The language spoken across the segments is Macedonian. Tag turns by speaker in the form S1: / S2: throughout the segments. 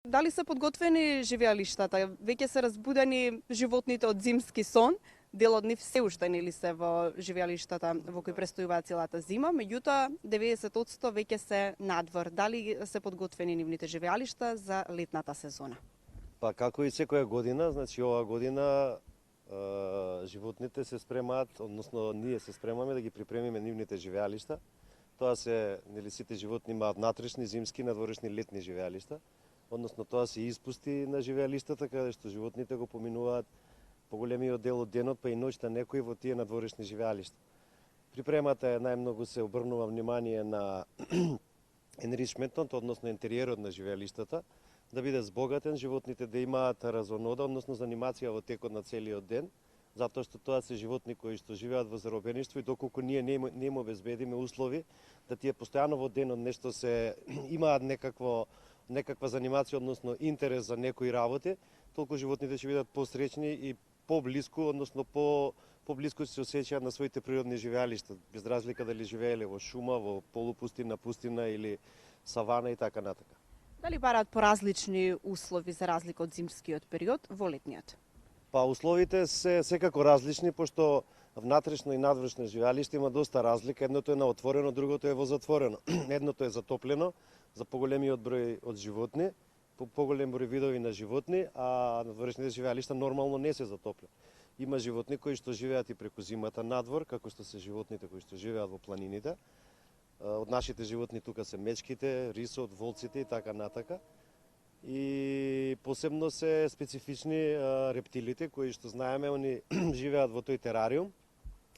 S1: Дали се подготвени живеалиштата? Веќе се разбудени животните од зимски сон? Дел од нив се уште нели се во живеалиштата во кои престојуваат целата зима, меѓутоа 90% веќе се надвор. Дали се подготвени нивните живеалишта за летната сезона?
S2: Па како и секоја година, значи оваа година животните се спремаат, односно ние се спремаме да ги припремиме нивните живеалишта. Тоа се, нели сите животни имаат внатрешни, зимски, надворешни, летни живеалишта. Односно тоа се испусти на живеалиштата каде што животните го поминуваат поголемиот дел од денот, па и ноќта некои во тие надворешни живеалишта. Припремата најмногу се обрнува внимание на енричментот, односно интериерот на живеалиштата, да биде збогатен, животните да имаат разонода, односно занимација во текот на целиот ден, затоа што тоа се животни кои што живеат во заробеништво и доколку ние не им обезбедиме услови да тие постојано во денот нешто се имаат некаква занимација, односно интерес за некои работи, толку животните ќе бидат посреќни и поблиску, односно поблиску се осеќаат на своите природни живеалишта, без разлика дали живееле во шума, во полупустина, пустина или савана и така натака.
S1: Дали бараат поразлични услови за разлика од зимскиот период во летниот?
S2: Па условите се секако различни, пошто внатрешно и надвршно живеалиште има доста разлика. Едното е на отворено, другото е во затворено. Едното е затоплено за поголемиот број од животни, поголем број видови на животни, а надворешните живеалишта нормално не се затоплени. Има животни кои што живеат и преку зимата надвор, како што се животните кои што живеат во планините. Од нашите животни тука се мечките, рисот, волците и така натака. И посебно се специфични рептилите кои што знаеме, они живеат во тој терариум,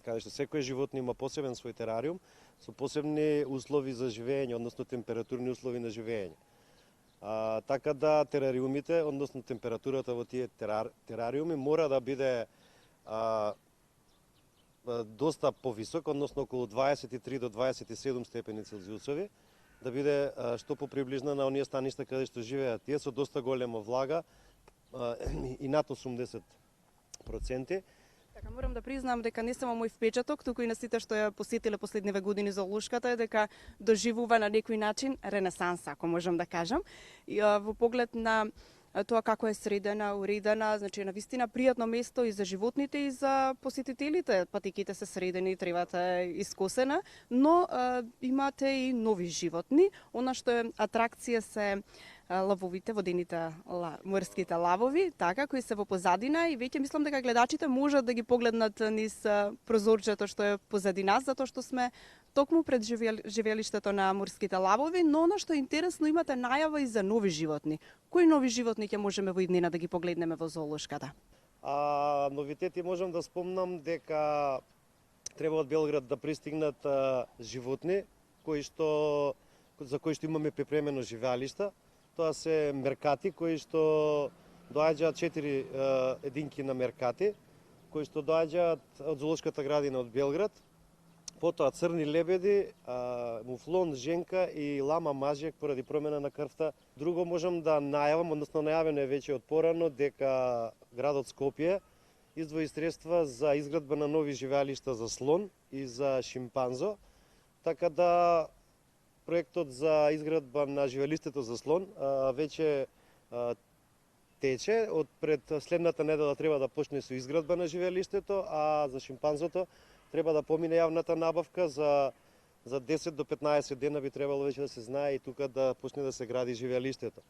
S2: каде што секој животни има посебен свој терариум со посебни услови за живење, односно температурни услови на живење. Така да терариумите, односно температурата во тие терариуми мора да биде доста повисок, односно околу 23 до 27 степени Целзиусови, да биде што поприближна на оние станишта каде што живеат тие со доста голема влага и над 80%.
S1: Така, морам да признам дека не само мој впечаток, туку и на сите што ја посетиле последниве години зоолошката е дека доживува на некој начин ренесанса, ако можам да кажам. И во поглед на тоа како е средена, уредена, значи на вистина пријатно место и за животните и за посетителите. Патеките се средени, тревата е искосена, но имате и нови животни. Она што е атракција се лавовите, водените морските лавови, така, кои се во позадина и веќе мислам дека гледачите можат да ги погледнат низ прозорчето што е позади нас, затоа што сме токму пред живеалиштето на морските лавови, но она што е интересно, имате најава и за нови животни. Кои нови животни ќе можеме во иднина да ги погледнеме во зоолошката?
S2: Новитети можам да спомнам дека треба од Белград да пристигнат животни за кои што имаме припремено живеалишта. Тоа се меркати кои што доаѓаат 4 единки на меркати, кои што доаѓаат од зоолошката градина од Белград. Потоа црни лебеди, муфлон женка и лама мажјак поради промена на крвта. Друго можам да најавам, односно најавено е веќе од порано дека градот Скопје издвои средства за изградба на нови живеалишта за слон и за шимпанзо, така да проектот за изградба на живеалиштето за слон веќе тече. Од пред следната недела треба да почне со изградба на живеалиштето, а за шимпанзото треба да помине јавната набавка за 10 до 15 дена би требало веќе да се знае и тука да почне да се гради живеалиштето.